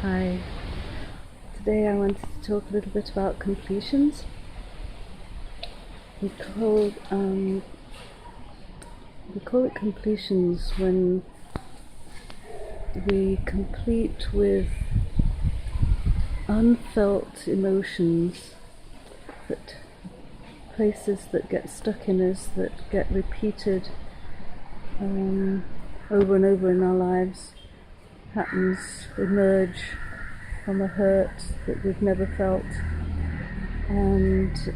Hi. Today I wanted to talk a little bit about completions. We call it completions when we complete with unfelt emotions, that places that get stuck in us, that get repeated over and over in our lives, patterns emerge from a hurt that we've never felt, and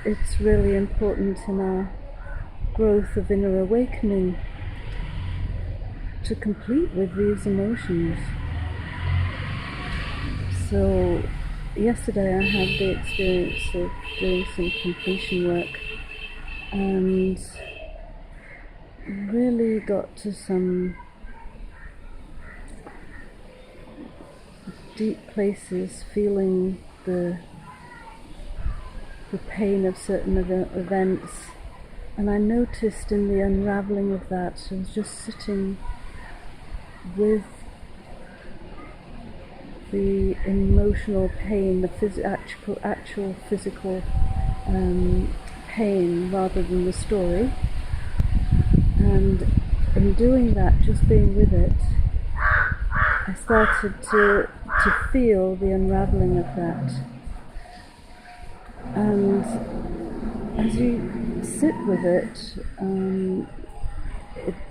it's really important in our growth of inner awakening to complete with these emotions. So yesterday I had the experience of doing some completion work and really got to some deep places, feeling the pain of certain events, and I noticed in the unraveling of that, I was just sitting with the emotional pain, the actual physical pain rather than the story, and in doing that, just being with it, I started to feel the unraveling of that. And as you sit with it,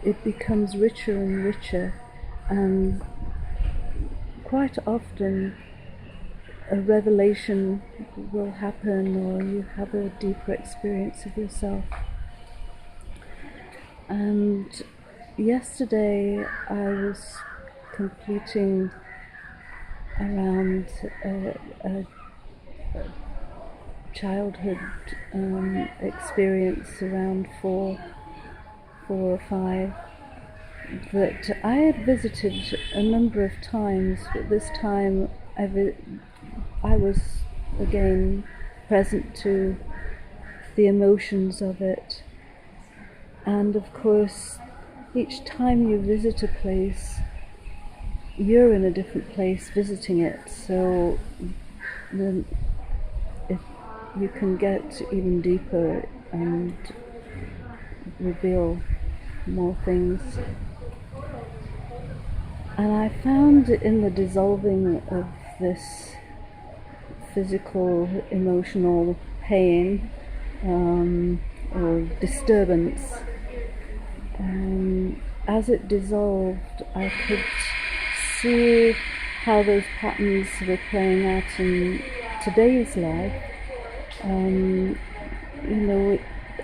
it becomes richer and richer, and quite often a revelation will happen, or you have a deeper experience of yourself. And yesterday I was completing around a childhood experience around four or five that I had visited a number of times, but this time I was again present to the emotions of it. And of course, each time you visit a place, you're in a different place visiting it, so if you can get even deeper and reveal more things. And I found in the dissolving of this physical, emotional pain or disturbance, as it dissolved, I could see how those patterns were playing out in today's life.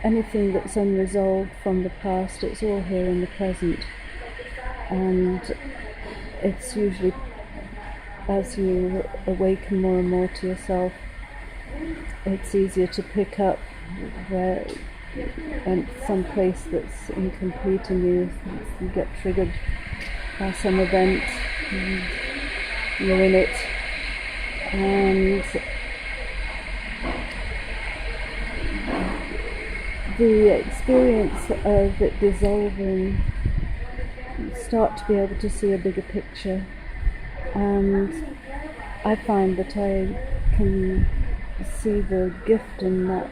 Anything that's unresolved from the past, it's all here in the present. And it's usually, as you awaken more and more to yourself, it's easier to pick up where and some place that's incomplete in you get triggered by some event and you're in it, and the experience of it dissolving, you start to be able to see a bigger picture, and I find that I can see the gift in that.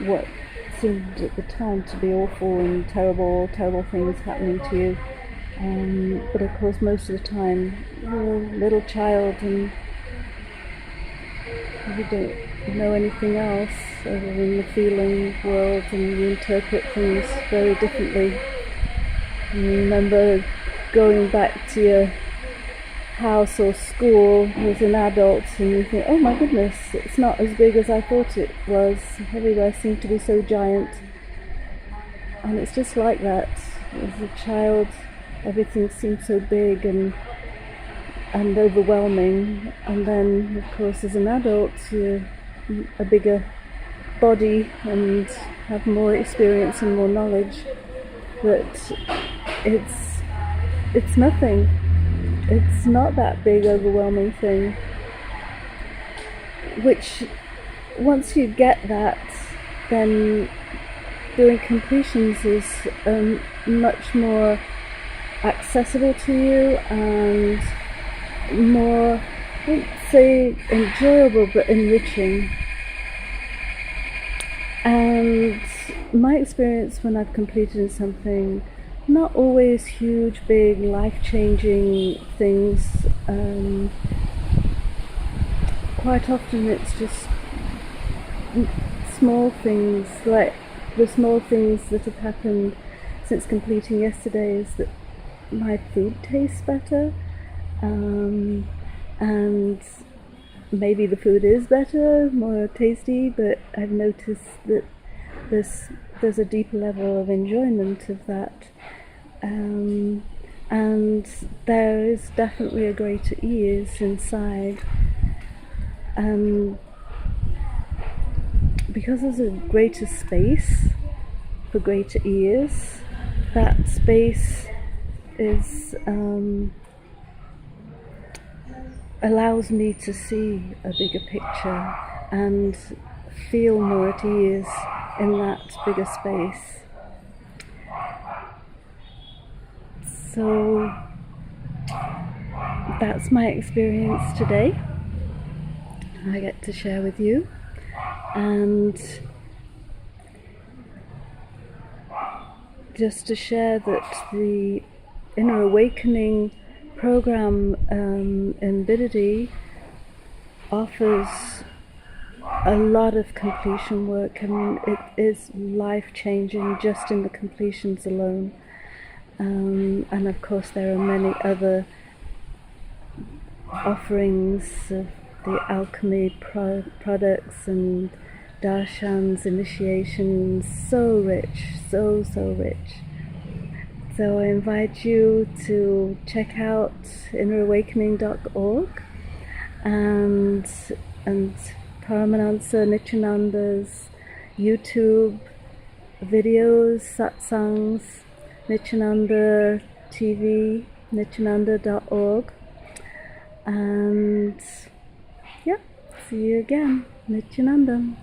What seemed at the time to be awful and terrible things happening to you, but of course most of the time you're a little child and you don't know anything else other than the feeling world, and you interpret things very differently. And you remember going back to your house or school as an adult and you think, oh my goodness, it's not as big as I thought it was. Everywhere seemed to be so giant. And it's just like that. As a child, everything seemed so big and overwhelming. And then, of course, as an adult, you're a bigger body and have more experience and more knowledge. But it's nothing. It's not that big, overwhelming thing, which once you get that, then doing completions is much more accessible to you, and more, I wouldn't say enjoyable, but enriching. And my experience when I've completed something, not always huge, big, life-changing things. Quite often it's just small things, like the small things that have happened since completing yesterday is that my food tastes better, and maybe the food is better, more tasty, but I've noticed that there's a deeper level of enjoyment of that, and there is definitely a greater ease inside, and because there's a greater space for greater ease, that space is allows me to see a bigger picture and feel more at ease in that bigger space. So that's my experience today. I get to share with you, and just to share that the Inner Awakening program in Bidadi offers a lot of completion work. I mean, it is life-changing just in the completions alone, and of course there are many other offerings of the alchemy products and darshans, initiations, so rich, so rich. So I invite you to check out innerawakening.org and Paramanansa Nithyananda's YouTube videos, satsangs, Nithyananda TV, nithyananda.org, and yeah, see you again, Nithyananda.